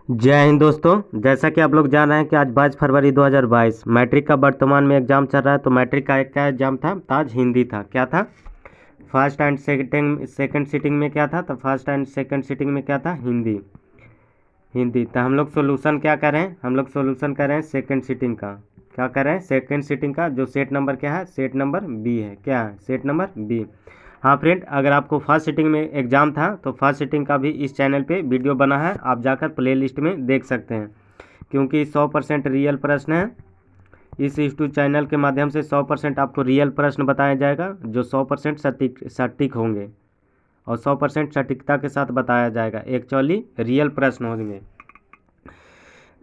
जय हिंद दोस्तों। जैसा कि आप लोग जान रहे हैं कि आज 22 फरवरी 2022 मैट्रिक का वर्तमान में एग्जाम चल रहा है। तो मैट्रिक का एक क्या एग्जाम था? तो आज हिंदी था। क्या था? फर्स्ट एंड सेकंड सीटिंग में क्या था? तो फर्स्ट एंड सेकंड सीटिंग में क्या था? हिंदी। तो हम लोग सोल्यूशन क्या कर रहे हैं? हम लोग सोल्यूशन कर रहे हैं सेकंड सीटिंग का। क्या कर रहे हैं? सेकंड सीटिंग का। जो सेट नंबर क्या है? सेट नंबर बी है। क्या है? Set number B. हाँ फ्रेंड, अगर आपको फर्स्ट सीटिंग में एग्ज़ाम था तो फर्स्ट सीटिंग का भी इस चैनल पे वीडियो बना है, आप जाकर प्लेलिस्ट में देख सकते हैं। क्योंकि 100% रियल प्रश्न है। इस यूट्यूब चैनल के माध्यम से 100% आपको रियल प्रश्न बताया जाएगा, जो 100% सटीक होंगे और 100% सटीकता के साथ बताया जाएगा। एक्चुअली रियल प्रश्न होंगे।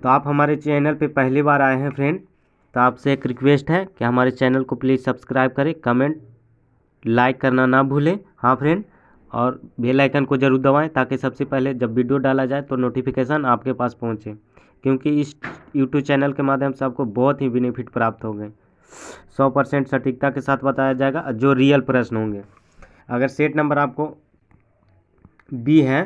तो आप हमारे चैनल पे पहली बार आए हैं फ्रेंड, तो आपसे एक रिक्वेस्ट है कि हमारे चैनल को प्लीज़ सब्सक्राइब करें, कमेंट लाइक करना ना भूलें। हाँ फ्रेंड, और बेल आइकन को ज़रूर दबाएं ताकि सबसे पहले जब वीडियो डाला जाए तो नोटिफिकेशन आपके पास पहुंचे। क्योंकि इस यूट्यूब चैनल के माध्यम से आपको बहुत ही बेनिफिट प्राप्त होंगे। 100% सटीकता के साथ बताया जाएगा जो रियल प्रश्न होंगे। अगर सेट नंबर आपको बी है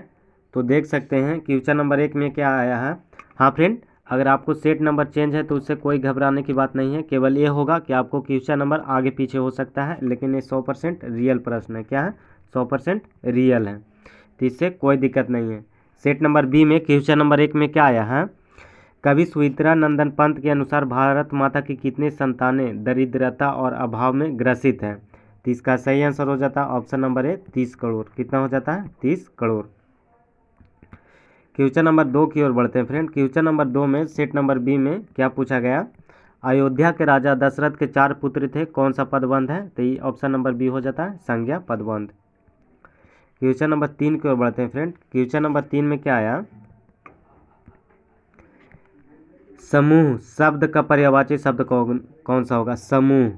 तो देख सकते हैं क्वेश्चन नंबर 1 में क्या आया है। हाँ फ्रेंड, अगर आपको सेट नंबर चेंज है तो उससे कोई घबराने की बात नहीं है। केवल ये होगा कि आपको क्वेश्चन नंबर आगे पीछे हो सकता है, लेकिन ये 100% रियल प्रश्न है। क्या है? 100% रियल है, तो इससे कोई दिक्कत नहीं है। सेट नंबर बी में क्वेश्चन नंबर 1 में क्या आया है? कवि सुमित्रा नंदन पंत के अनुसार भारत माता की कितनी संतानें दरिद्रता और अभाव में ग्रसित हैं? तो इसका सही आंसर हो जाता है ऑप्शन नंबर ए, 30 करोड़। कितना हो जाता है? 30 करोड़। क्वेश्चन नंबर 2 की ओर बढ़ते हैं फ्रेंड। क्वेश्चन नंबर 2 में सेट नंबर बी में क्या पूछा गया? अयोध्या के राजा दशरथ के 4 पुत्र थे, कौन सा पदबंध है? तो ये ऑप्शन नंबर बी हो जाता है संज्ञा पदबंध। क्वेश्चन नंबर 3 की ओर बढ़ते हैं फ्रेंड। क्वेश्चन नंबर 3 में क्या आया? समूह शब्द का पर्यायवाची शब्द कौन सा होगा? समूह।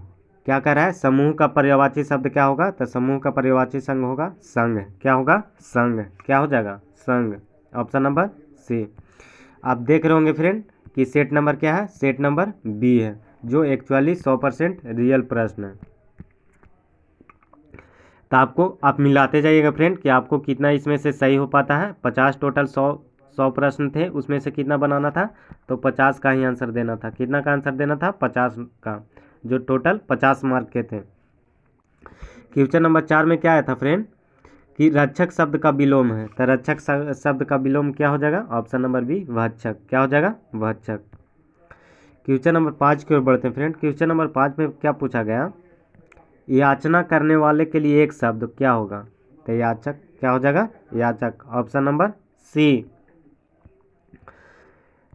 क्या कर रहा है? समूह का पर्यायवाची शब्द क्या होगा? तो समूह का पर्यायवाची संघ होगा संघ। क्या होगा? संघ। क्या हो जाएगा? संघ। Option number C. आप देख रहे होंगे फ्रेंड कि सेट नंबर क्या है? सेट नंबर बी है, जो एक्चुअली 100% रियल प्रश्न है। तो आपको आप मिलाते जाइएगा फ्रेंड कि आपको कितना इसमें से सही हो पाता है। 50 टोटल 100 प्रश्न थे, उसमें से कितना बनाना था? तो 50 का ही आंसर देना था। कितना का आंसर देना था? 50 का, जो टोटल 50 मार्क के थे। क्वेश्चन नंबर 4 में क्या आया था फ्रेंड? कि रक्षक शब्द का विलोम है। तो रक्षक शब्द का विलोम क्या हो जाएगा? ऑप्शन नंबर बी, भक्षक। क्या हो जाएगा? भक्षक। क्वेश्चन नंबर 5 की ओर बढ़ते हैं फ्रेंड। क्वेश्चन नंबर 5 में क्या पूछा गया? याचना करने वाले के लिए एक शब्द क्या होगा? तो याचक। क्या हो जाएगा? याचक। Option number C.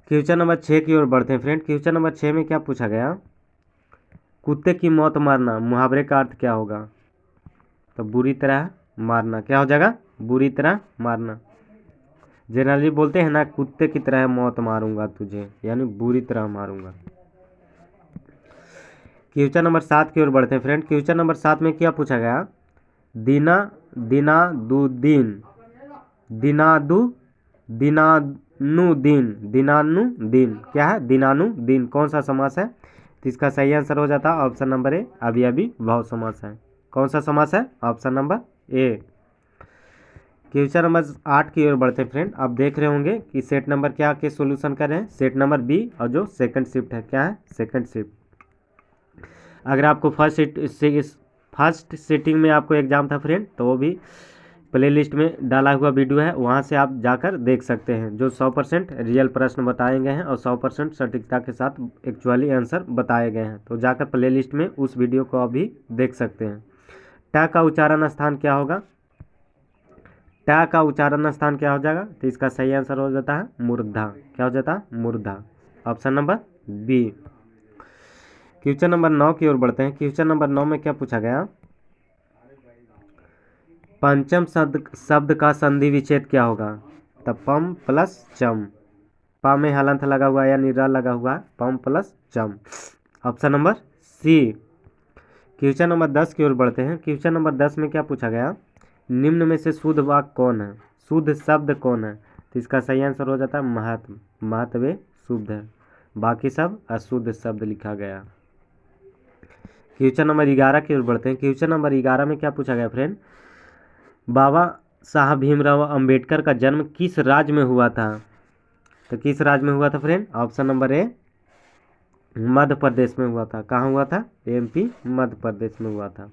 Question number 6 की ओर बढ़ते हैं फ्रेंड। क्वेश्चन नंबर 6 में क्या पूछा गया? कुत्ते की मौत मारना मुहावरे का अर्थ क्या होगा? तो बुरी तरह मारना। क्या हो जाएगा? बुरी तरह मारना। जनरली बोलते हैं ना, कुत्ते की तरह मौत मारूंगा तुझे, यानी बुरी तरह मारूंगा। क्वेश्चन नंबर 7 की ओर बढ़ते हैं फ्रेंड। क्वेश्चन नंबर 7 में क्या पूछा गया? दिना दिनादुद्दीन दिनादु दिनानुदीन। क्या है? दिनानुदीन कौन सा समास है? तो इसका सही आंसर हो जाता है ऑप्शन नंबर ए, अभी अभी भाव समास है। कौन सा समास है? Option number A. Question number 8 की ओर बढ़ते हैं फ्रेंड। आप देख रहे होंगे कि सेट नंबर क्या के सॉल्यूशन कर रहे हैं? सेट नंबर बी, और जो सेकंड शिफ्ट है। क्या है? Second shift. अगर आपको फर्स्ट सीटिंग में आपको एग्जाम था फ्रेंड, तो वो भी प्लेलिस्ट में डाला हुआ वीडियो है, वहाँ से आप जाकर देख सकते हैं। जो 100% रियल प्रश्न बताए गए हैं और 100% सटीकता के साथ एक्चुअली आंसर बताए गए हैं। तो जाकर प्लेलिस्ट में उस वीडियो को अभी देख सकते हैं। ट का उच्चारण स्थान क्या होगा? ट का उच्चारण स्थान क्या हो जाएगा? तो इसका सही आंसर हो जाता है मूर्धा। क्या हो जाता है? मूर्धा। Option number B. Question number 9 की ओर बढ़ते हैं। क्वेश्चन नंबर 9 में क्या पूछा गया? पंचम शब्द का संधि विच्छेद क्या होगा? तब पम प्लस चम। पा में हलंत लगा हुआ है यानी र लगा हुआ है, पम प्लस चम। Option number C. Question number 10 की ओर बढ़ते हैं। क्वेश्चन नंबर 10 में क्या पूछा गया? निम्न में से शुद्ध वाक्य कौन है? शुद्ध शब्द कौन है? तो इसका सही आंसर हो जाता है महत्व। महत्व शुद्ध है, बाकी सब अशुद्ध शब्द लिखा गया। क्वेश्चन नंबर 11 की ओर बढ़ते हैं। क्वेश्चन नंबर 11 में क्या पूछा गया फ्रेंड? बाबा साहब भीमराव अंबेडकर का जन्म किस राज्य में हुआ था? तो किस राज्य में हुआ था friend? Option number A Madhya Pradesh में हुआ था। कहाँ हुआ था? एमपी मध्य प्रदेश में हुआ था।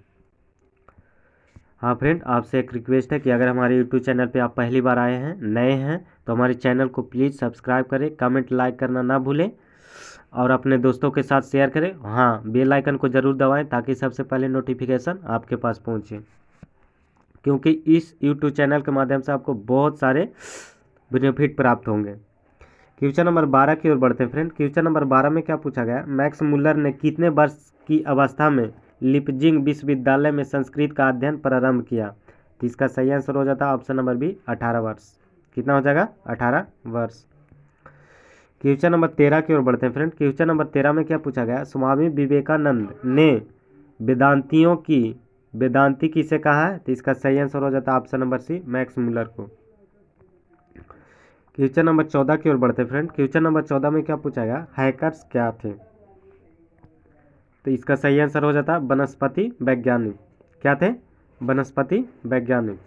हाँ फ्रेंड, आपसे एक रिक्वेस्ट है कि अगर हमारे यूट्यूब चैनल पे आप पहली बार आए हैं, नए हैं, तो हमारे चैनल को प्लीज़ सब्सक्राइब करें, कमेंट लाइक करना ना भूलें और अपने दोस्तों के साथ शेयर करें। हाँ, बेल आइकन को ज़रूर दबाएं ताकि सबसे पहले नोटिफिकेशन आपके पास पहुँचे, क्योंकि इस यूट्यूब चैनल के माध्यम से आपको बहुत सारे बेनिफिट प्राप्त होंगे। क्वेश्चन नंबर 12 की ओर बढ़ते हैं फ्रेंड। क्वेश्चन नंबर 12 में क्या पूछा गया? मैक्स मुल्लर ने कितने वर्ष की अवस्था में लिपजिंग विश्वविद्यालय में संस्कृत का अध्ययन प्रारंभ किया? तो इसका सही आंसर हो जाता है ऑप्शन नंबर बी 18 वर्ष। कितना हो जाएगा? 18 वर्ष। क्वेश्चन नंबर 13 की ओर बढ़ते हैं फ्रेंड। क्वेश्चन नंबर 13 में क्या पूछा गया? स्वामी विवेकानंद ने वेदांती किसे कहा है? तो इसका सही आंसर हो जाता है option number C Max Muller को। क्वेश्चन नंबर 14 की ओर बढ़ते हैं फ्रेंड। क्वेश्चन नंबर 14 में क्या पूछा गया? हैकर्स क्या थे? तो इसका सही आंसर हो जाता है वनस्पति वैज्ञानिक। क्या थे? वनस्पति वैज्ञानिक।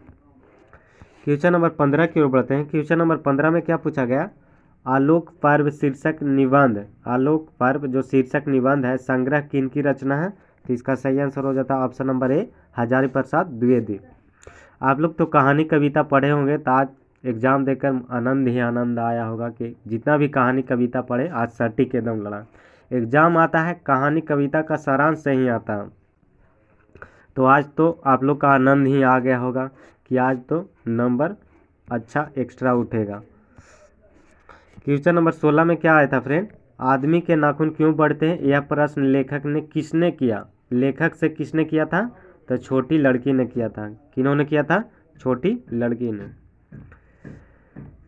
क्वेश्चन नंबर 15 की ओर बढ़ते हैं। क्वेश्चन नंबर 15 में क्या पूछा गया? आलोक पर्व शीर्षक निबंध, आलोक पर्व जो शीर्षक निबंध है, संग्रह किनकी रचना है? तो इसका सही आंसर हो जाता है option number A Hazari Prasad Dwivedi. आप लोग तो कहानी कविता पढ़े होंगे, तो आज एग्जाम देकर आनंद ही आनंद आया होगा कि जितना भी कहानी कविता पढ़े आज सटीक एकदम लड़ा। एग्जाम आता है कहानी कविता का सारांश से ही आता है, तो आज तो आप लोग का आनंद ही आ गया होगा कि आज तो नंबर अच्छा एक्स्ट्रा उठेगा। क्वेश्चन नंबर 16 में क्या आया था फ्रेंड? आदमी के नाखून क्यों बढ़ते हैं? यह प्रश्न लेखक ने किसने किया? लेखक से किसने किया था? तो छोटी लड़की ने किया था। किन्होंने किया था? छोटी लड़की ने।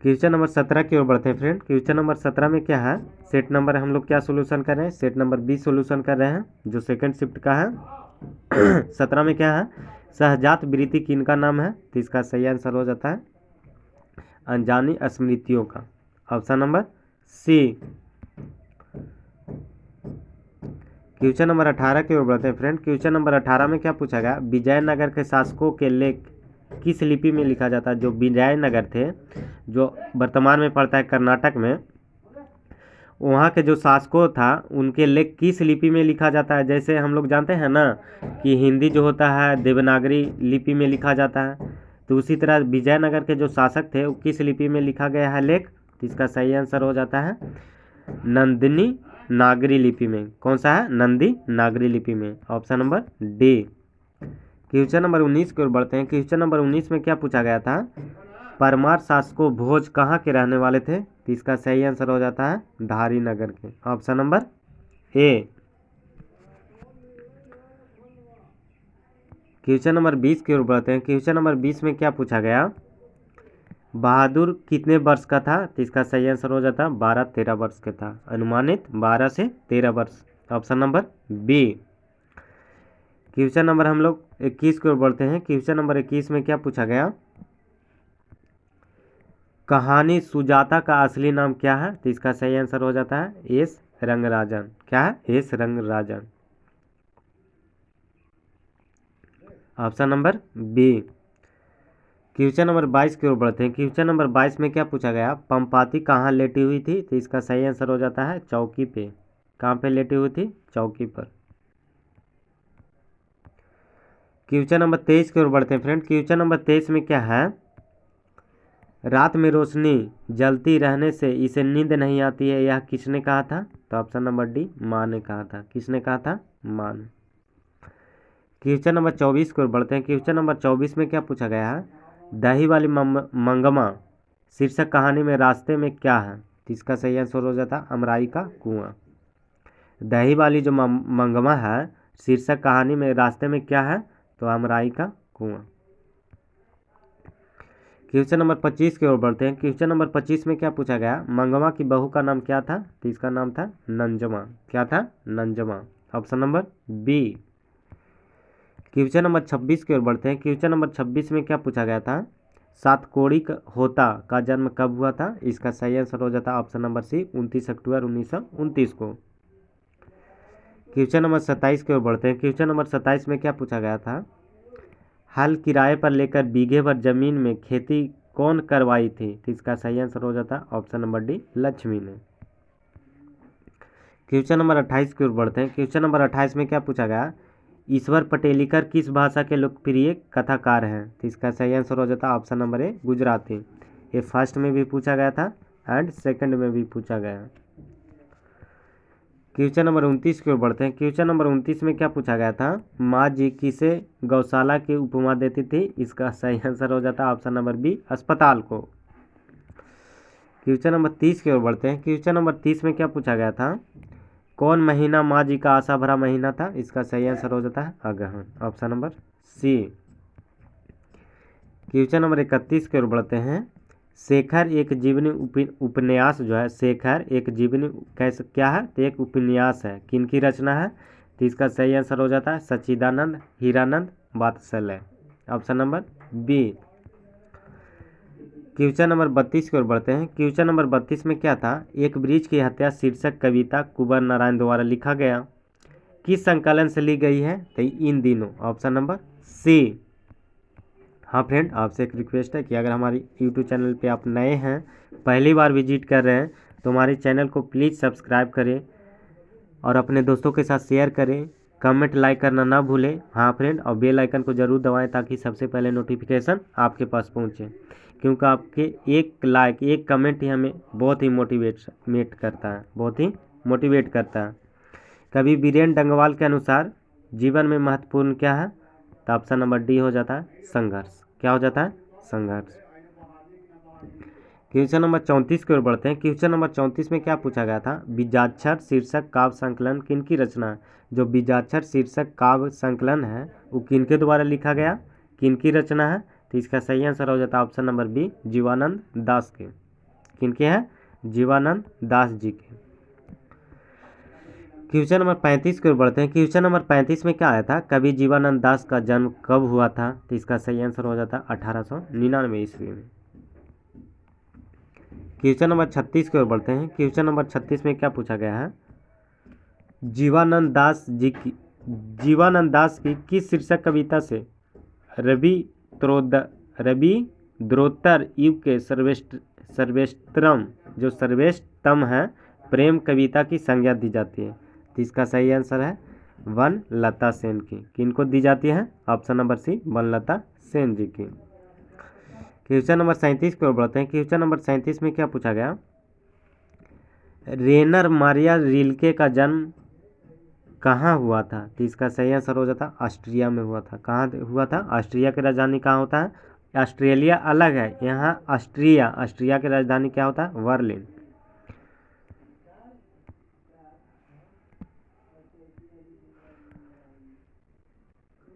क्वेश्चन नंबर 17 की ओर बढ़ते हैं फ्रेंड। क्वेश्चन नंबर 17 में क्या है? सेट नंबर हम लोग क्या सोल्यूशन कर रहे हैं? सेट नंबर 20 सोल्यूशन कर रहे हैं, जो सेकंड शिफ्ट का है। 17 में क्या है? सहजात वृत्ति किनका नाम है? तो इसका सही आंसर हो जाता है अनजानी स्मृतियों का, option number C. Question number 18 की ओर बढ़ते हैं फ्रेंड। क्वेश्चन नंबर 18 में क्या पूछा गया? विजयनगर के शासकों के लेख किस लिपि में लिखा जाता है? जो विजयनगर थे, जो वर्तमान में पड़ता है कर्नाटक में, वहाँ के जो शासकों था उनके लेख किस लिपि में लिखा जाता है? जैसे हम लोग जानते हैं ना कि हिंदी जो होता है देवनागरी लिपि में लिखा जाता है, तो उसी तरह विजयनगर के जो शासक थे वो किस लिपि में लिखा गया है लेख? तो इसका सही आंसर हो जाता है नंदिनी नागरी लिपि में। कौन सा है? नंदी नागरी लिपि में, option number D. Question number 19 की ओर बढ़ते हैं। क्वेश्चन नंबर 19 में क्या पूछा गया था? परमार शासकों भोज कहाँ के रहने वाले थे? तो इसका सही आंसर हो जाता है धारी नगर के, option number A. Question number 20 की ओर बढ़ते हैं। क्वेश्चन नंबर 20 में क्या पूछा गया? बहादुर कितने वर्ष का था? तो इसका सही आंसर हो जाता है 12-13 वर्ष का था, अनुमानित 12 से 13 वर्ष, option number B. Question number हम लोग 21 की ओर बढ़ते हैं। क्वेश्चन नंबर 21 में क्या पूछा गया? कहानी सुजाता का असली नाम क्या है? तो इसका सही आंसर हो जाता है एस रंगराजन। क्या है? S Rangarajan, option number B. Question number 22 की ओर बढ़ते हैं। क्वेश्चन नंबर 22 में क्या पूछा गया? पंपाती कहाँ लेटी हुई थी? तो इसका सही आंसर हो जाता है चौकी पे। कहाँ पे लेटी हुई थी? चौकी पर। क्वेश्चन नंबर 23 की ओर बढ़ते हैं फ्रेंड। क्वेश्चन नंबर 23 में क्या है? रात में रोशनी जलती रहने से इसे नींद नहीं आती है, यह किसने कहा था? तो ऑप्शन नंबर डी माँ ने कहा था। किसने कहा था? माँ ने। क्वेश्चन नंबर 24 की ओर बढ़ते हैं। क्वेश्चन नंबर 24 में क्या पूछा गया है? दही वाली मंगमा शीर्षक कहानी में रास्ते में क्या है? तो इसका सही आंसर हो जाता है अमराई का कुआं। दही वाली जो मंगमा है शीर्षक कहानी में रास्ते में क्या है? तो अमराई का कुआं। क्वेश्चन नंबर 25 की ओर बढ़ते हैं। क्वेश्चन नंबर 25 में क्या पूछा गया? मंगमा की बहू का नाम क्या था? तो इसका नाम था नंजमा। क्या था? नंजमा, option number B. Question number 26 की ओर बढ़ते हैं। क्वेश्चन नंबर 26 में क्या पूछा गया था? सातकोड़ी होता का जन्म कब हुआ था? इसका सही आंसर हो जाता है ऑप्शन नंबर सी 29 अक्टूबर 1929 को। क्वेश्चन नंबर 27 की ओर बढ़ते हैं। क्वेश्चन नंबर 27 में क्या पूछा गया था? हल किराए पर लेकर बीघे भर जमीन में खेती कौन करवाई थी? तो इसका सही आंसर हो जाता है ऑप्शन नंबर डी, लक्ष्मी ने। क्वेश्चन नंबर 28 की ओर बढ़ते हैं। क्वेश्चन नंबर 28 में क्या पूछा गया? ईश्वर पटेलीकर किस भाषा के लोकप्रिय कथाकार हैं? तो इसका सही आंसर हो जाता है ऑप्शन नंबर ए, गुजराती। ये फर्स्ट में भी पूछा गया था एंड सेकंड में भी पूछा गया। क्वेश्चन नंबर 29 की ओर बढ़ते हैं। क्वेश्चन नंबर 29 में क्या पूछा गया था? माँ जी किसे गौशाला की उपमा देती थी? इसका सही आंसर हो जाता है ऑप्शन नंबर बी, अस्पताल को। क्वेश्चन नंबर 30 की ओर बढ़ते हैं। क्वेश्चन नंबर 30 में क्या पूछा गया था? कौन महीना माँ जी का आशा भरा महीना था? इसका सही आंसर हो जाता है अगहन, option number C. Question number 31 की ओर बढ़ते हैं। शेखर एक जीवनी उपन्यास जो है, शेखर एक जीवनी कैसे क्या है? तो एक उपन्यास है, किनकी रचना है? तो इसका सही आंसर हो जाता है Sachchidanand Hiranand Vatsalya, option number B. Question number 32 की ओर बढ़ते हैं। क्वेश्चन नंबर 32 में क्या था? एक ब्रिज की हत्या शीर्षक कविता कुंवर नारायण द्वारा लिखा गया, किस संकलन से ली गई है? तो इन दिनों, ऑप्शन नंबर सी। हाँ फ्रेंड, आपसे एक रिक्वेस्ट है कि अगर हमारी यूट्यूब चैनल पे आप नए हैं, पहली बार विजिट कर रहे हैं, तो हमारे चैनल को प्लीज़ सब्सक्राइब करें और अपने दोस्तों के साथ शेयर करें, कमेंट लाइक करना ना भूलें। हाँ फ्रेंड, और बेल आइकन को ज़रूर दबाएं ताकि सबसे पहले नोटिफिकेशन आपके पास पहुँचे, क्योंकि आपके एक लाइक एक कमेंट ही हमें बहुत ही मोटिवेट करता है, बहुत ही मोटिवेट करता है। कवि बीरेन डंगवाल के अनुसार जीवन में महत्वपूर्ण क्या है? तो ऑप्शन नंबर डी हो जाता है संघर्ष। क्या हो जाता है? संघर्ष। क्वेश्चन नंबर 34 की ओर बढ़ते हैं। क्वेश्चन नंबर 34 में क्या पूछा गया था? बीजाक्षर शीर्षक काव्य संकलन किनकी रचना है? जो बीजाक्षर शीर्षक काव्य संकलन है वो किनके द्वारा लिखा गया, किनकी रचना है? तो इसका सही आंसर हो जाता है ऑप्शन नंबर बी, जीवानंद दास के। किनके हैं? जीवानंद दास जी के। क्वेश्चन नंबर 35 की ओर बढ़ते हैं। क्वेश्चन नंबर 35 में क्या आया था? कवि जीवानंद दास का जन्म कब हुआ था? तो इसका सही आंसर हो जाता है 1899 ईस्वी में। क्वेश्चन नंबर 36 की ओर बढ़ते हैं। क्वेश्चन नंबर 36 में क्या पूछा गया है? जीवानंद दास की किस शीर्षक कविता से रवि द्रोत्तर युग के सर्वेष्टतम है प्रेम कविता की संज्ञा दी जाती है? तो इसका सही आंसर है वनलता सेन की। किनको दी जाती है? ऑप्शन नंबर सी, वनलता सेन जी की। क्वेश्चन नंबर 37 की ओर बढ़ते हैं। क्वेश्चन नंबर 37 में क्या पूछा गया? रेनर मारिया रिल्के का जन्म कहाँ हुआ था? तो इसका सही आंसर हो जाता ऑस्ट्रिया में हुआ था। कहाँ हुआ था? ऑस्ट्रिया की राजधानी कहाँ होता है? ऑस्ट्रेलिया अलग है, यहाँ ऑस्ट्रिया की राजधानी क्या होता है? बर्लिन।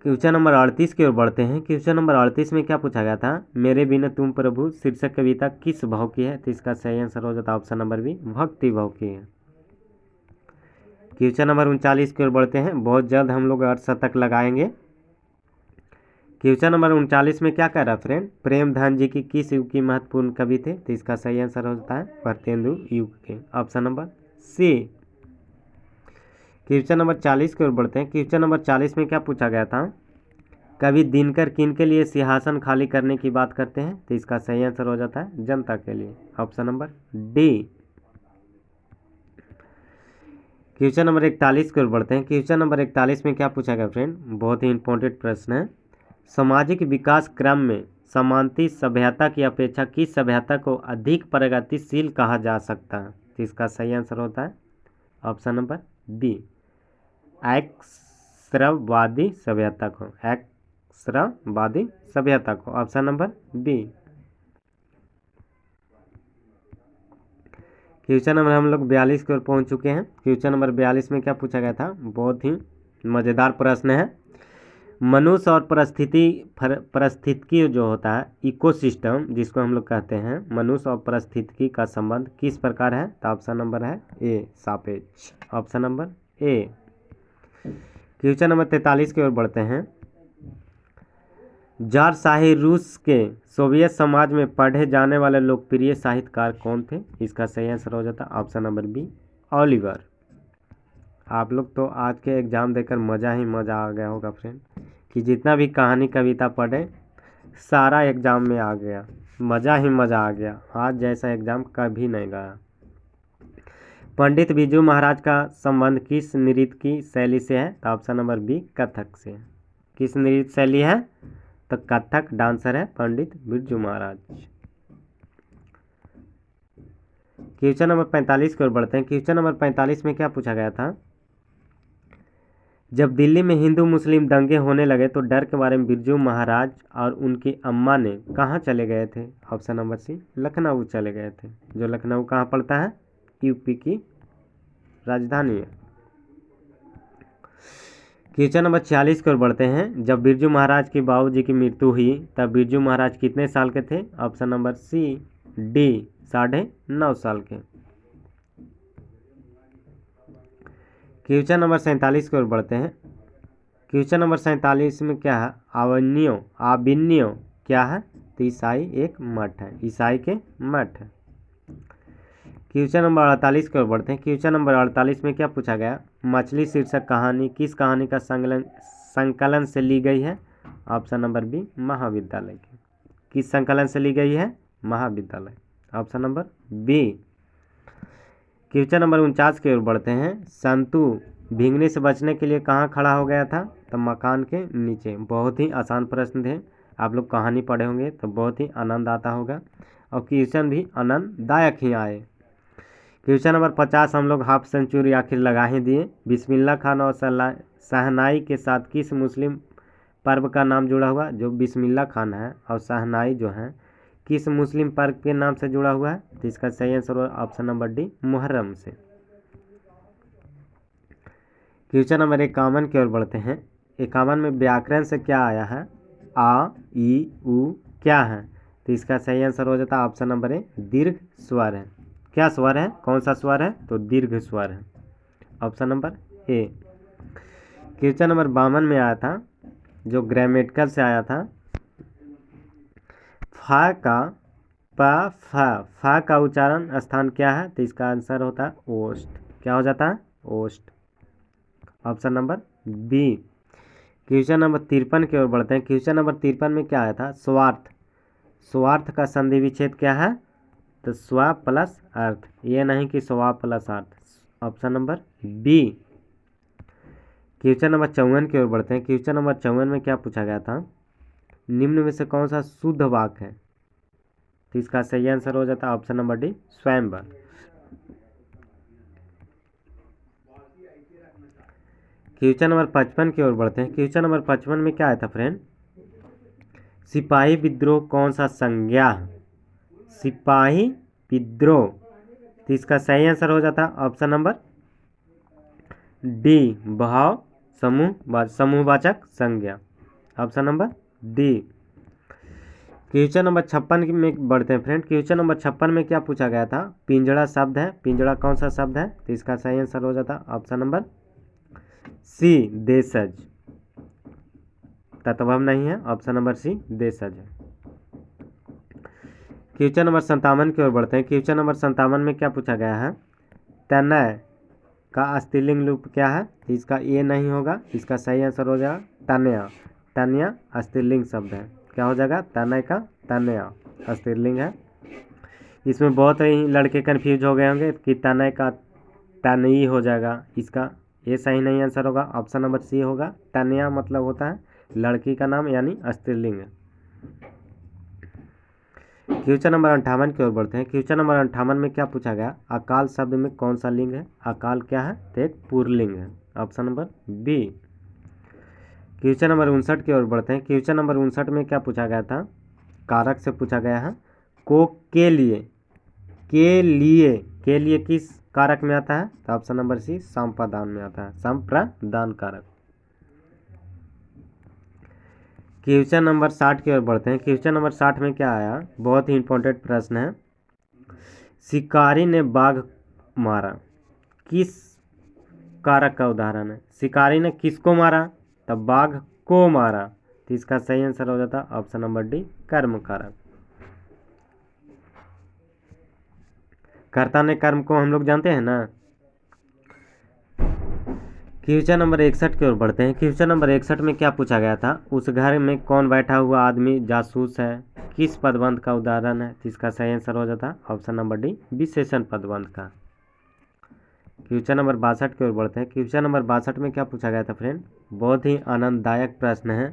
क्वेश्चन नंबर 38 की ओर बढ़ते हैं। क्वेश्चन नंबर 38 में क्या पूछा गया था? मेरे बिना तुम प्रभु शीर्षक कविता किस भाव की है? तो इसका सही आंसर हो जाता है ऑप्शन नंबर बी, भक्ति भाव की है। क्वेश्चन नंबर 39 की ओर बढ़ते हैं। बहुत जल्द हम लोग अर्धशतक लगाएंगे। क्वेश्चन नंबर 39 में क्या कह रहा है फ्रेंड? प्रेमधन जी की किस युग की महत्वपूर्ण कवि थे? तो इसका सही आंसर होता है भारतेंदु युग के, option number C. Question number 40 की ओर बढ़ते हैं। क्वेश्चन नंबर 40 में क्या पूछा गया था? कवि दिनकर किन के लिए सिंहासन खाली करने की बात करते हैं? तो इसका सही आंसर हो जाता है जनता के लिए, option number D. Question number 41 की ओर बढ़ते हैं। क्वेश्चन नंबर 41 में क्या पूछा गया फ्रेंड? बहुत ही इंपॉर्टेंट प्रश्न है। सामाजिक विकास क्रम में समांती सभ्यता की अपेक्षा किस सभ्यता को अधिक प्रगतिशील कहा जा सकता है? तो इसका सही आंसर होता है ऑप्शन नंबर बी, एक्सरवादी सभ्यता को, एक्सरवादी सभ्यता को, option number B. Question number हम लोग 42 की ओर पहुँच चुके हैं। क्वेश्चन नंबर 42 में क्या पूछा गया था? बहुत ही मज़ेदार प्रश्न है। मनुष्य और परिस्थितिकी जो होता है इकोसिस्टम जिसको हम लोग कहते हैं, मनुष्य और परिस्थितिकी का संबंध किस प्रकार है? तो ऑप्शन नंबर है ए, सापेक्ष, option number A. Question number 43 की ओर बढ़ते हैं। जार शाही रूस के सोवियत समाज में पढ़े जाने वाले लोकप्रिय साहित्यकार कौन थे? इसका सही आंसर हो जाता है ऑप्शन नंबर बी, ओलिवर। आप लोग तो आज के एग्ज़ाम देकर मज़ा ही मज़ा आ गया होगा फ्रेंड, कि जितना भी कहानी कविता पढ़े सारा एग्ज़ाम में आ गया। मज़ा ही मज़ा आ गया, आज जैसा एग्ज़ाम कभी नहीं गया। पंडित बिरजू महाराज का संबंध किस नृत्य की शैली से है? तो ऑप्शन नंबर बी कथक से। किस नृत्य शैली है? तो कथक डांसर है पंडित बिरजू महाराज। क्वेश्चन नंबर 45 की ओर बढ़ते हैं। क्वेश्चन नंबर 45 में क्या पूछा गया था? जब दिल्ली में हिंदू मुस्लिम दंगे होने लगे तो डर के बारे में बिरजू महाराज और उनकी अम्मा ने कहाँ चले गए थे? ऑप्शन नंबर सी लखनऊ चले गए थे, जो लखनऊ कहाँ पड़ता है? यूपी की राजधानी है। क्वेश्चन नंबर 46 की ओर बढ़ते हैं। जब बिरजू महाराज के बाबूजी की मृत्यु हुई तब बिरजू महाराज कितने साल के थे? ऑप्शन नंबर सी डी 9.5 साल के। क्वेश्चन नंबर 47 की ओर बढ़ते हैं। क्वेश्चन नंबर 47 में क्या है? आबिन्यो क्या है? तो ईसाई एक मठ है, ईसाई के मठ है। क्वेश्चन नंबर 48 की ओर बढ़ते हैं। क्वेश्चन नंबर 48 में क्या पूछा गया? मछली शीर्षक कहानी किस कहानी का संकलन से ली गई है? ऑप्शन नंबर बी महाविद्यालय की। किस संकलन से ली गई है? महाविद्यालय, option number B. Question number 49 की ओर बढ़ते हैं। संतू भीगने से बचने के लिए कहाँ खड़ा हो गया था? तो मकान के नीचे। बहुत ही आसान प्रश्न थे, आप लोग कहानी पढ़े होंगे तो बहुत ही आनंद आता होगा और क्वेश्चन भी आनंददायक ही आए। क्वेश्चन नंबर 50 हम लोग हाफ सेंचुरी आखिर लगा ही दिए। बिस्मिल्लाह खान और शहनाई के साथ किस मुस्लिम पर्व का नाम जुड़ा हुआ? जो बिस्मिल्लाह खान है और शहनाई जो है किस मुस्लिम पर्व के नाम से जुड़ा हुआ है? तो इसका सही आंसर होगा ऑप्शन नंबर डी मुहर्रम से। क्वेश्चन नंबर 51 की ओर बढ़ते हैं। 51 में व्याकरण से क्या आया है? आ ई उ क्या है? तो इसका सही आंसर हो जाता है ऑप्शन नंबर ए दीर्घ स्वर है। क्या स्वर है? कौन सा स्वर है? तो दीर्घ स्वर है, option number A. Question number 52 में आया था, जो ग्रामेटिकल से आया था। फा का उच्चारण स्थान क्या है? तो इसका आंसर होता है ओस्ट। क्या हो जाता है? ओस्ट, option number B. Question number 53 की ओर बढ़ते हैं। क्वेश्चन नंबर 53 में क्या आया था? स्वार्थ का संधि विच्छेद क्या है? तो स्व प्लस अर्थ, ये नहीं कि स्व प्लस अर्थ, option number B. Question number 54 की ओर बढ़ते हैं। क्वेश्चन नंबर 54 में क्या पूछा गया था? निम्न में से कौन सा शुद्ध वाक्य है? तो इसका सही आंसर हो जाता है ऑप्शन नंबर डी स्वयंवर। क्वेश्चन नंबर 55 की ओर बढ़ते हैं। क्वेश्चन नंबर 55 में क्या आया था फ्रेंड? सिपाही विद्रोह कौन सा संज्ञा है? सिपाही विद्रोह, तो इसका सही आंसर हो जाता है ऑप्शन नंबर डी भाव समूहवाचक संज्ञा, option number D. Question number 56 में बढ़ते हैं फ्रेंड। क्वेश्चन नंबर 56 में क्या पूछा गया था? पिंजड़ा शब्द है, पिंजड़ा कौन सा शब्द है? तो इसका सही आंसर हो जाता है ऑप्शन नंबर सी देशज, तत्वम नहीं है, ऑप्शन नंबर सी देशज है। क्वेश्चन नंबर 57 की ओर बढ़ते हैं। क्वेश्चन नंबर 57 में क्या पूछा गया है? तनय का स्त्रीलिंग रूप क्या है? इसका ये नहीं होगा, इसका सही आंसर हो जाएगा तनया। तनया स्त्रीलिंग शब्द है, क्या हो जाएगा? तनय का तनया स्त्रीलिंग है। इसमें बहुत ही लड़के कन्फ्यूज हो गए होंगे कि तनय का तनई हो जाएगा, इसका ये सही नहीं आंसर होगा, ऑप्शन नंबर सी होगा। तनया मतलब होता है लड़की का नाम, यानी स्त्रीलिंग है। क्वेश्चन नंबर 58 की ओर बढ़ते हैं। क्वेश्चन नंबर 58 में क्या पूछा गया? अकाल शब्द में कौन सा लिंग है? अकाल क्या है? तो एक पुल्लिंग है, option number B. Question number 59 की ओर बढ़ते हैं। क्वेश्चन नंबर 59 में क्या पूछा गया था? कारक से पूछा गया है। को के लिए किस कारक में आता है? तो ऑप्शन नंबर सी संप्रदान में आता है, संप्रदान कारक। क्वेश्चन नंबर 60 की ओर बढ़ते हैं। क्वेश्चन नंबर 60 में क्या आया? बहुत ही इंपॉर्टेंट प्रश्न है। शिकारी ने बाघ मारा, किस कारक का उदाहरण है? शिकारी ने किसको मारा? तब बाघ को मारा, तो इसका सही आंसर हो जाता ऑप्शन नंबर डी कर्म कारक। कर्ता ने कर्म को हम लोग जानते हैं ना। क्वेश्चन नंबर 61 की ओर बढ़ते हैं। क्वेश्चन नंबर 61 में क्या पूछा गया था? उस घर में कौन बैठा हुआ आदमी जासूस है? किस पदबंध का उदाहरण है? तो इसका सही आंसर हो जाता है ऑप्शन नंबर डी, विशेषण पदबंध का। क्वेश्चन नंबर 62 की ओर बढ़ते हैं। क्वेश्चन नंबर 62 में क्या पूछा गया था फ्रेंड? बहुत ही आनंददायक प्रश्न है।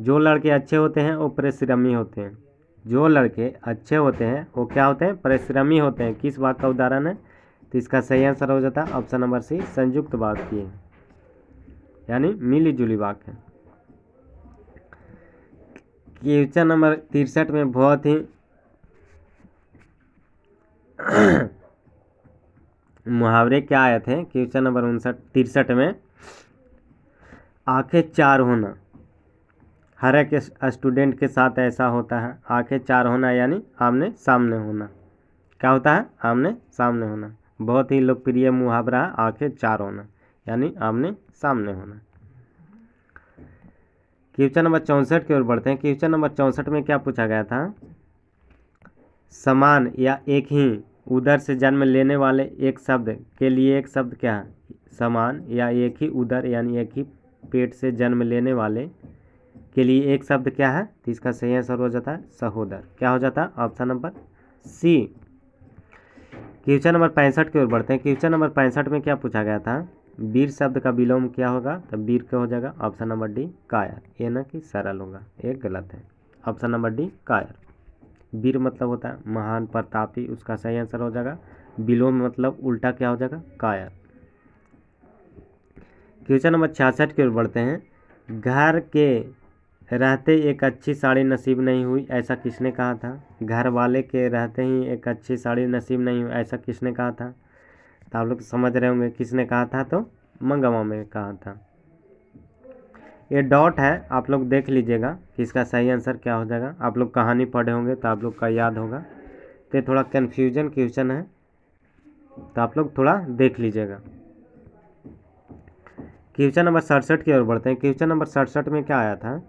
जो लड़के अच्छे होते हैं वो परिश्रमी होते हैं। जो लड़के अच्छे होते हैं वो क्या होते हैं? परिश्रमी होते हैं। किस बात का उदाहरण है? तो इसका सही आंसर हो जाता है ऑप्शन नंबर सी, संयुक्त बात की है, यानी मिली जुली वाक्य है। क्वेश्चन नंबर 63 में बहुत ही मुहावरे क्या आए थे? क्वेश्चन नंबर 63 में आंखें चार होना, हर एक स्टूडेंट के साथ ऐसा होता है। आंखें चार होना यानी आमने सामने होना। क्या होता है? आमने सामने होना। बहुत ही लोकप्रिय मुहावरा है आंखें चार होना, यानी आमने सामने होना। क्वेश्चन नंबर 64 की ओर बढ़ते हैं। क्वेश्चन नंबर 64 में क्या पूछा गया था? समान या एक ही उदर से जन्म लेने वाले एक शब्द के लिए एक शब्द क्या है? समान या एक ही उदर यानी एक ही पेट से जन्म लेने वाले के लिए एक शब्द क्या है? तो इसका सही आंसर हो जाता है सहोदर। क्या हो जाता है? Option number C. Question number 65 की ओर बढ़ते हैं। क्वेश्चन नंबर 65 में क्या पूछा गया था? वीर शब्द का विलोम क्या होगा? तो वीर क्या हो जाएगा? ऑप्शन नंबर डी, कायर। ये ना कि सरल होगा, ये गलत है। ऑप्शन नंबर डी, कायर। वीर मतलब होता है महान, प्रतापी, उसका सही आंसर हो जाएगा। विलोम मतलब उल्टा क्या हो जाएगा? कायर। क्वेश्चन नंबर 66 की ओर बढ़ते हैं। घर के रहते एक अच्छी साड़ी नसीब नहीं हुई, ऐसा किसने कहा था? घर वाले के रहते ही एक अच्छी साड़ी नसीब नहीं हुई, ऐसा किसने कहा था? तो आप लोग समझ रहे होंगे किसने कहा था, तो मंगवा में कहा था। ये डॉट है, आप लोग देख लीजिएगा कि इसका सही आंसर क्या हो जाएगा। आप लोग कहानी पढ़े होंगे तो आप लोग का याद होगा। तो थोड़ा कन्फ्यूजन क्वेश्चन है, तो आप लोग थोड़ा देख लीजिएगा। क्वेश्चन नंबर 67 की ओर बढ़ते हैं। क्वेश्चन नंबर 67 में क्या आया था?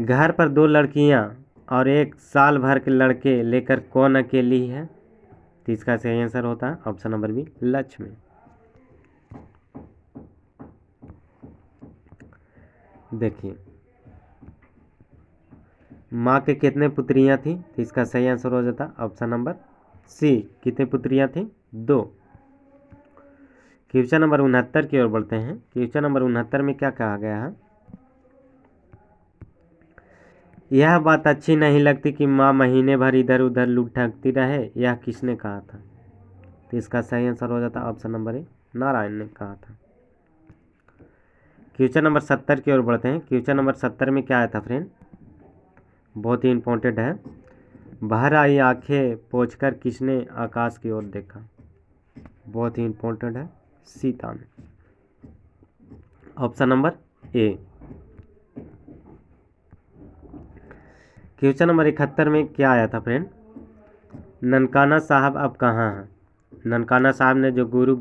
घर पर दो लड़कियां और एक साल भर के लड़के लेकर कौन अकेली है? तो इसका सही आंसर होता है ऑप्शन नंबर बी, लक्ष्मी। देखिए, माँ के कितने पुत्रियां थी? तो इसका सही आंसर हो जाता ऑप्शन नंबर सी, कितने पुत्रियां थी? 2। क्वेश्चन नंबर 69 की ओर बढ़ते हैं। क्वेश्चन नंबर 69 में क्या कहा गया है? यह बात अच्छी नहीं लगती कि माँ महीने भर इधर उधर लुढ़कती रहे, यह किसने कहा था? तो इसका सही आंसर हो जाता ऑप्शन नंबर ए, नारायण ने कहा था। क्वेश्चन नंबर 70 की ओर बढ़ते हैं। क्वेश्चन नंबर 70 में क्या आया था फ्रेंड? बहुत ही इंपॉर्टेंट है। बाहर आई आंखें पोंछकर किसने आकाश की ओर देखा? बहुत ही इंपॉर्टेंट है, सीता ने। Option number A. Question number 71 में क्या आया था फ्रेंड? ननकाना साहब अब कहाँ हैं? ननकाना साहब ने जो गुरु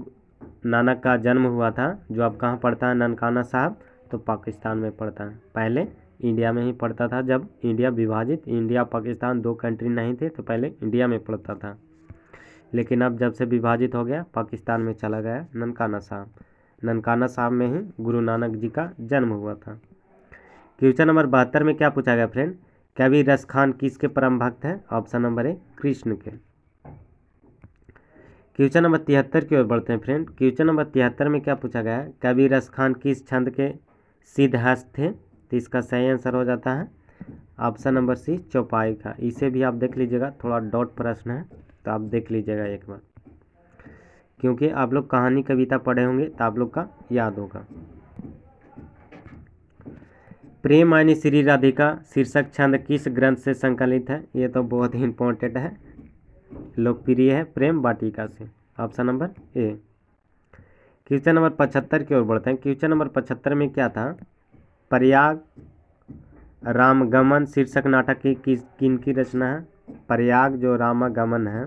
नानक का जन्म हुआ था, जो अब कहाँ पढ़ता है ननकाना साहब? तो पाकिस्तान में पढ़ता है। पहले इंडिया में ही पढ़ता था, जब इंडिया विभाजित, इंडिया पाकिस्तान 2 कंट्री नहीं थे, तो पहले इंडिया में पढ़ता था। लेकिन अब जब से विभाजित हो गया, पाकिस्तान में चला गया ननकाना साहब। ननकाना साहब में ही गुरु नानक जी का जन्म हुआ था। क्वेश्चन नंबर 72 में क्या पूछा गया फ्रेंड? कवि रस खान किसके परम भक्त हैं? ऑप्शन नंबर ए, कृष्ण के। क्वेश्चन नंबर 73 की ओर बढ़ते हैं फ्रेंड। क्वेश्चन नंबर 73 में क्या पूछा गया है? कवि रस खान किस छंद के सिद्धहस्त थे? तो इसका सही आंसर हो जाता है ऑप्शन नंबर सी, चौपाई का। इसे भी आप देख लीजिएगा, थोड़ा डॉट प्रश्न है, तो आप देख लीजिएगा एक बार, क्योंकि आप लोग कहानी कविता पढ़े होंगे तो आप लोग का याद होगा। प्रेम आइनी श्री राधिका शीर्षक छंद किस ग्रंथ से संकलित है? ये तो बहुत ही इंपॉर्टेंट है, लोकप्रिय है, प्रेम वाटिका से। Option number A. Question number 75 की ओर बढ़ते हैं। क्वेश्चन नंबर 75 में क्या था? प्रयाग रामगमन शीर्षक नाटक की किनकी रचना है? प्रयाग जो रामागमन है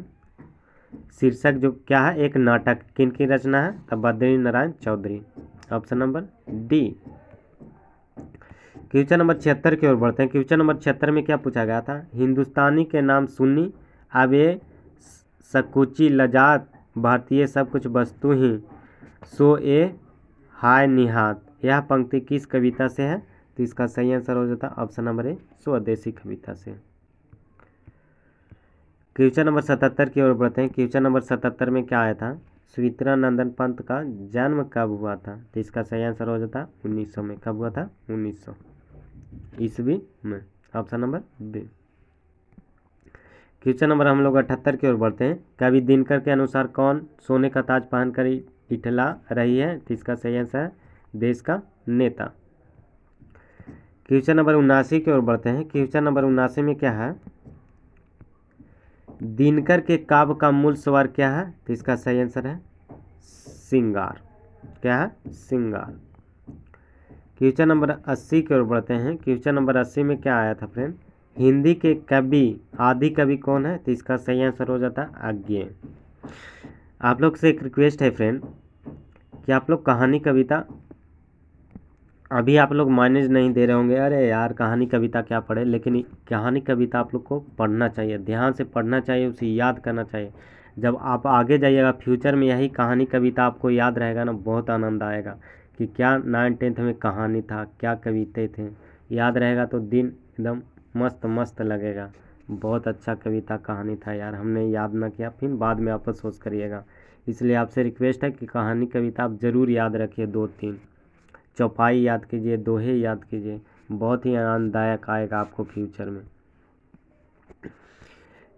शीर्षक जो क्या है, एक नाटक, किनकी रचना है? तो Badri Narayan Chaudhary. Option number D. Question number 76 की ओर बढ़ते हैं। क्वेश्चन नंबर 76 में क्या पूछा गया था? हिंदुस्तानी के नाम सुन्नी, अब ये सकुची लजात, भारतीय सब कुछ वस्तु ही, सो ए हाय निहात, यह पंक्ति किस कविता से है? तो इसका सही आंसर हो जाता ऑप्शन नंबर ए स्वदेशी कविता से। क्वेश्चन नंबर 77 की ओर बढ़ते हैं। क्वेश्चन नंबर 77 में क्या आया था, सुमित्रानंदन पंत का जन्म कब हुआ था, तो इसका सही आंसर हो जाता 1900 में। कब हुआ था, 1900 ईस्वी में, option number B. Question number हम लोग 78 की ओर बढ़ते हैं। कवि दिनकर के अनुसार कौन सोने का ताज पहनकर इठला रही है, तो इसका सही आंसर है देश का नेता। क्वेश्चन नंबर 79 की ओर बढ़ते हैं। क्वेश्चन नंबर 79 में क्या है, दिनकर के काव्य का मूल स्वर क्या है, तो इसका सही आंसर है श्रृंगार। क्या है, श्रृंगार। क्वेश्चन नंबर 80 की ओर बढ़ते हैं। क्वेश्चन नंबर 80 में क्या आया था फ्रेंड, हिंदी के कवि आदि कवि कौन है, तो इसका सही आंसर हो जाता है अज्ञेय। आप लोग से एक रिक्वेस्ट है फ्रेंड कि आप लोग कहानी कविता, अभी आप लोग माइनेज नहीं दे रहे होंगे, अरे यार कहानी कविता क्या पढ़े, लेकिन कहानी कविता आप लोग को पढ़ना चाहिए, ध्यान से पढ़ना चाहिए, उसे याद करना चाहिए। जब आप आगे जाइएगा फ्यूचर में यही कहानी कविता आपको याद रहेगा ना, बहुत आनंद आएगा कि क्या 9th-10th में कहानी था, क्या कविते थे, याद रहेगा तो दिन एकदम मस्त मस्त लगेगा। बहुत अच्छा कविता कहानी था यार, हमने याद ना किया, फिर बाद में आप अफसोस करिएगा। इसलिए आपसे रिक्वेस्ट है कि कहानी कविता आप ज़रूर याद रखिए, 2-3 चौपाई याद कीजिए, दोहे याद कीजिए, बहुत ही आनंददायक आएगा आपको फ्यूचर में।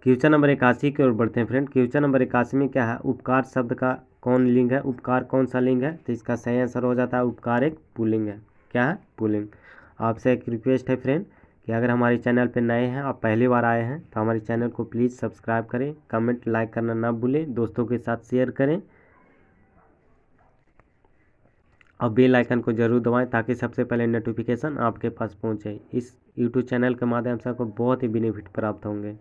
क्वेश्चन नंबर 81 की ओर बढ़ते हैं फ्रेंड। क्वेश्चन नंबर 81 में क्या है, उपकार शब्द का कौन लिंग है, उपकार कौन सा लिंग है, तो इसका सही आंसर हो जाता है उपकार एक पुल्लिंग है। क्या है, पुल्लिंग। आपसे एक रिक्वेस्ट है फ्रेंड कि अगर हमारे चैनल पर नए हैं, आप पहली बार आए हैं, तो हमारे चैनल को प्लीज़ सब्सक्राइब करें, कमेंट लाइक करना ना भूलें, दोस्तों के साथ शेयर करें और बेल आइकन को जरूर दबाएं ताकि सबसे पहले नोटिफिकेशन आपके पास पहुंचे। इस यूट्यूब चैनल के माध्यम से आपको बहुत ही बेनिफिट प्राप्त होंगे,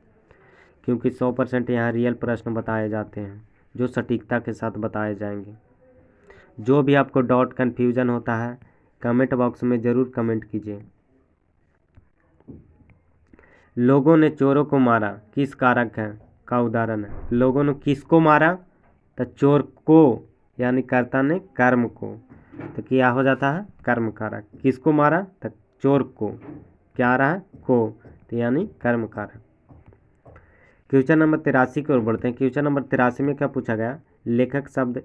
क्योंकि 100% यहाँ रियल प्रश्न बताए जाते हैं जो सटीकता के साथ बताए जाएंगे। जो भी आपको डाउट कन्फ्यूजन होता है कमेंट बॉक्स में ज़रूर कमेंट कीजिए। लोगों ने चोरों को मारा किस कारक है का उदाहरण है, लोगों ने किसको मारा, तो चोर को, यानी कर्ता ने कर्म को, तो क्या हो जाता है कर्म कारक। किसको मारा, तो चोर को, क्या आ रहा है को, तो यानी कर्म कारक। क्वेश्चन नंबर 83 की ओर बढ़ते हैं। क्वेश्चन नंबर 83 में क्या पूछा गया, लेखक शब्द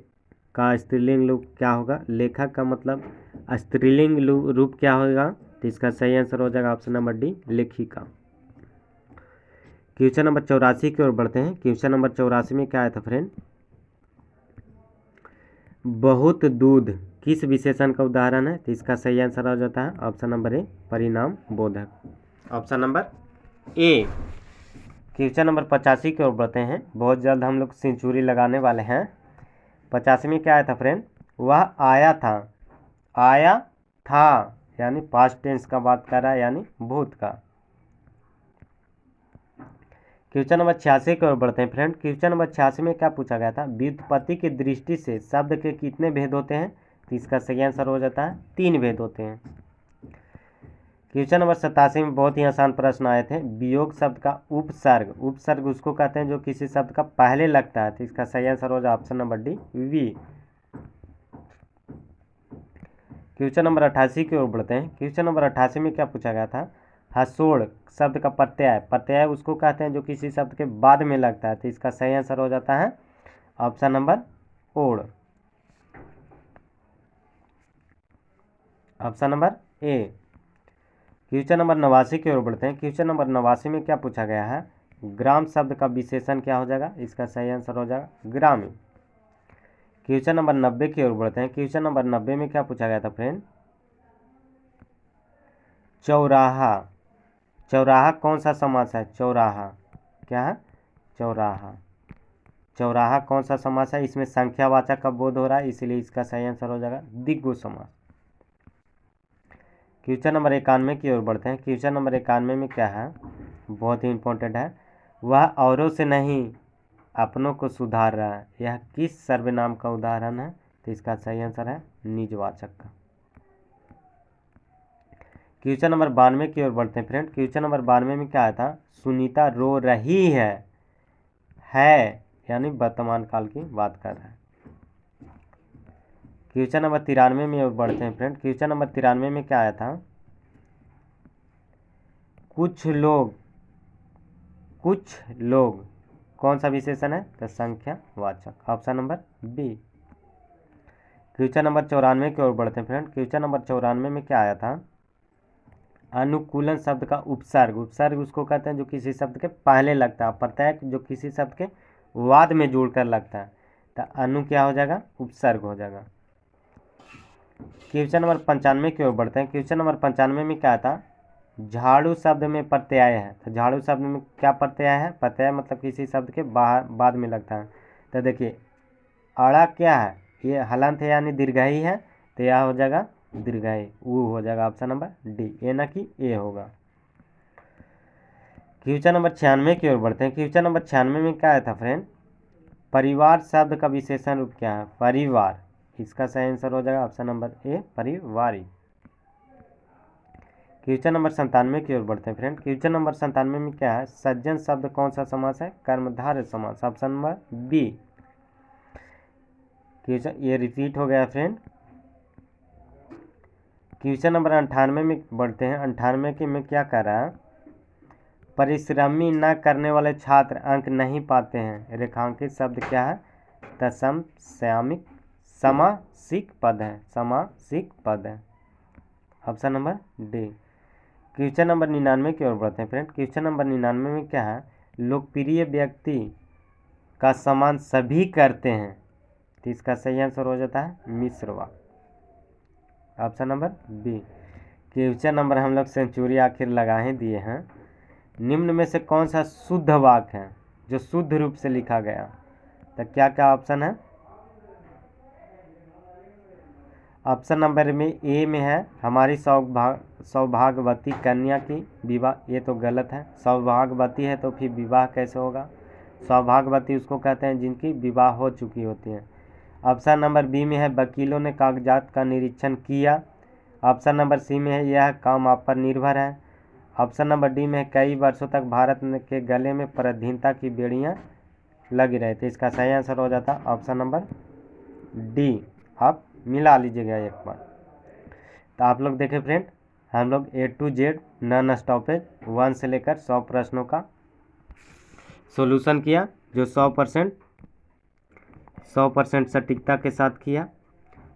का स्त्रीलिंग रूप क्या होगा, लेखक का मतलब स्त्रीलिंग रूप क्या होगा, तो इसका सही आंसर हो जाएगा ऑप्शन नंबर डी लेखिका। क्वेश्चन नंबर 84 की ओर बढ़ते हैं। क्वेश्चन नंबर 84 में क्या आया था फ्रेंड, बहुत दूध किस विशेषण का उदाहरण है, तो इसका सही आंसर हो जाता है ऑप्शन नंबर ए परिणाम बोधक। Option number A. Question number 85 की ओर बढ़ते हैं। बहुत जल्द हम लोग सेंचुरी लगाने वाले हैं। 85 में क्या आया था फ्रेंड, वह आया था, आया था यानी पास्ट टेंस का बात कर रहा है, यानी भूत का। क्वेश्चन नंबर 86 की ओर बढ़ते हैं फ्रेंड। क्वेश्चन नंबर 86 में क्या पूछा गया था, व्युत्पत्ति की दृष्टि से शब्द के कितने भेद होते हैं, तो इसका सही आंसर हो जाता है 3 भेद होते हैं। क्वेश्चन नंबर 87 में बहुत ही आसान प्रश्न आए थे, वियोग शब्द का उपसर्ग, उपसर्ग उसको कहते हैं जो किसी शब्द का पहले लगता है, तो इसका सही आंसर हो जाए option number D V. Question number 88 की ओर बढ़ते हैं। क्वेश्चन नंबर 88 में क्या पूछा गया था, हसोड़ शब्द का प्रत्यय, प्रत्यय उसको कहते हैं जो किसी शब्द के बाद में लगता है, तो इसका सही आंसर हो जाता है ऑप्शन नंबर ओड़, option number A. Question number 89 की ओर बढ़ते हैं। क्वेश्चन नंबर 89 में क्या पूछा गया है, ग्राम शब्द का विशेषण क्या हो जाएगा, इसका सही आंसर हो जाएगा ग्रामीण। क्वेश्चन नंबर 90 की ओर बढ़ते हैं। क्वेश्चन नंबर 90 में क्या पूछा गया था फ्रेंड, चौराहा, चौराहा कौन सा समास है, चौराहा क्या है, चौराहा, चौराहा कौन सा समास है, इसमें संख्यावाचक का बोध हो रहा है, इसलिए इसका सही आंसर हो जाएगा दिग्गु समास। क्वेश्चन नंबर 91 की ओर बढ़ते हैं। क्वेश्चन नंबर 91 में क्या है, बहुत ही इंपॉर्टेंट है, वह औरों से नहीं अपनों को सुधार रहा है, यह किस सर्वनाम का उदाहरण है, तो इसका सही आंसर है निजवाचक का। क्वेश्चन नंबर 92 की ओर बढ़ते हैं फ्रेंड। क्वेश्चन नंबर 92 में क्या आया था, सुनीता रो रही है यानी वर्तमान काल की बात कर रहा है। क्वेश्चन नंबर 93 में बढ़ते हैं फ्रेंड। क्वेश्चन नंबर 93 में क्या आया था, कुछ लोग कौन सा विशेषण है? तो संख्यावाचक। Option number B. Question number 94 की ओर बढ़ते हैं फ्रेंड। क्वेश्चन नंबर 94 में क्या आया था? अनुकूलन शब्द का उपसर्ग, उपसर्ग उसको कहते हैं जो किसी शब्द के पहले लगता है, प्रत्यय जो किसी शब्द के बाद में जुड़कर लगता है, तो अनु क्या हो जाएगा? उपसर्ग हो जाएगा। क्वेश्चन नंबर 95 की ओर बढ़ते हैं। क्वेश्चन नंबर 95 में क्या था? झाड़ू शब्द में प्रत्यय है, तो झाड़ू शब्द में क्या प्रत्यय है? प्रत्यय मतलब किसी शब्द के बाद में लगता है। तो देखिए अड़ा क्या है? ये हलंत है यानी दीर्घाई है, तो यह हो जाएगा दीर्घाई, ऊ हो जाएगा। ऑप्शन नंबर डी, ए ना कि ए होगा। क्वेश्चन नंबर 96 की ओर बढ़ते हैं। क्वेश्चन नंबर 96 में क्या आया था फ्रेंड? परिवार शब्द का विशेषण रूप क्या है? परिवार, इसका सही आंसर हो जाएगा ऑप्शन नंबर ए, परिवारिक। क्वेश्चन नंबर 97 की ओर बढ़ते हैं फ्रेंड। क्वेश्चन नंबर 97 में क्या है? सज्जन शब्द कौन सा समास है? कर्मधारय समास। Option number B. क्वेश्चन ये रिपीट हो गया फ्रेंड। क्वेश्चन नंबर 98 में बढ़ते हैं। 98 के में क्या कह रहा है? परिश्रमी न करने वाले छात्र अंक नहीं पाते हैं। रेखांकित शब्द क्या है? तत्सम श्यामिक समासिक पद है, समासिक पद है। Option number D. Question number 99 की ओर बढ़ते हैं फ्रेंड। क्वेश्चन नंबर 99 में क्या है? लोकप्रिय व्यक्ति का सम्मान सभी करते हैं, तो इसका सही आंसर हो जाता है मिश्रवा। Option number B. Question number हम लोग सेंचुरी आखिर लगा ही दिए हैं। निम्न में से कौन सा शुद्ध वाक्य है जो शुद्ध रूप से लिखा गया? तो क्या क्या ऑप्शन है? ऑप्शन नंबर में ए में है हमारी सौभाग्यवती कन्या की विवाह, ये तो गलत है। सौभाग्यवती है तो फिर विवाह कैसे होगा? सौभाग्यवती उसको कहते हैं जिनकी विवाह हो चुकी होती है। ऑप्शन नंबर बी में है वकीलों ने कागजात का निरीक्षण किया। ऑप्शन नंबर सी में है यह काम आप पर निर्भर है। ऑप्शन नंबर डी में है कई वर्षों तक भारत के गले में पराधीनता की बेड़ियां लगी रही थी। इसका सही आंसर हो जाता ऑप्शन नंबर डी। आप मिला लीजिएगा एक बार। तो आप लोग देखें फ्रेंड, हम लोग A to Z non stoppage 1 से लेकर 100 प्रश्नों का सॉल्यूशन किया, जो 100% सटीकता के साथ किया।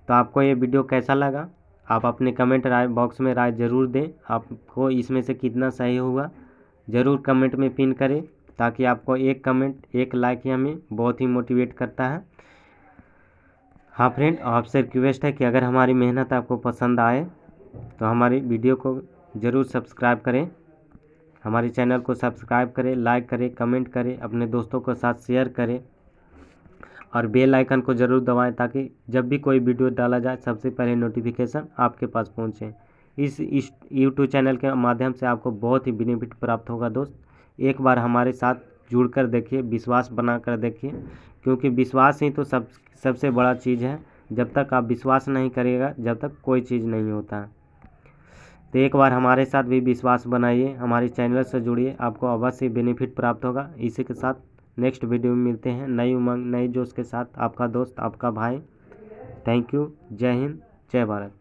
तो आपको ये वीडियो कैसा लगा? आप अपने कमेंट राय बॉक्स में राय ज़रूर दें। आपको इसमें से कितना सही हुआ ज़रूर कमेंट में पिन करें, ताकि आपको एक कमेंट एक लाइक ही हमें बहुत ही मोटिवेट करता है। हाँ फ्रेंड, आपसे रिक्वेस्ट है कि अगर हमारी मेहनत आपको पसंद आए तो हमारी वीडियो को ज़रूर सब्सक्राइब करें, हमारे चैनल को सब्सक्राइब करें, लाइक करें, कमेंट करें, अपने दोस्तों के साथ शेयर करें और बेल आइकन को ज़रूर दबाएं, ताकि जब भी कोई वीडियो डाला जाए सबसे पहले नोटिफिकेशन आपके पास पहुंचे। इस यूट्यूब चैनल के माध्यम से आपको बहुत ही बेनिफिट प्राप्त होगा दोस्त। एक बार हमारे साथ जुड़कर देखिए, विश्वास बनाकर देखिए, क्योंकि विश्वास ही तो सबसे बड़ा चीज़ है। जब तक आप विश्वास नहीं करिएगा, जब तक कोई चीज़ नहीं होता। तो एक बार हमारे साथ भी विश्वास बनाइए, हमारे चैनल से जुड़िए, आपको अवश्य बेनिफिट प्राप्त होगा। इसी के साथ नेक्स्ट वीडियो में मिलते हैं नई उमंग नई जोश के साथ। आपका दोस्त, आपका भाई। Thank you. जय हिंद, जय भारत।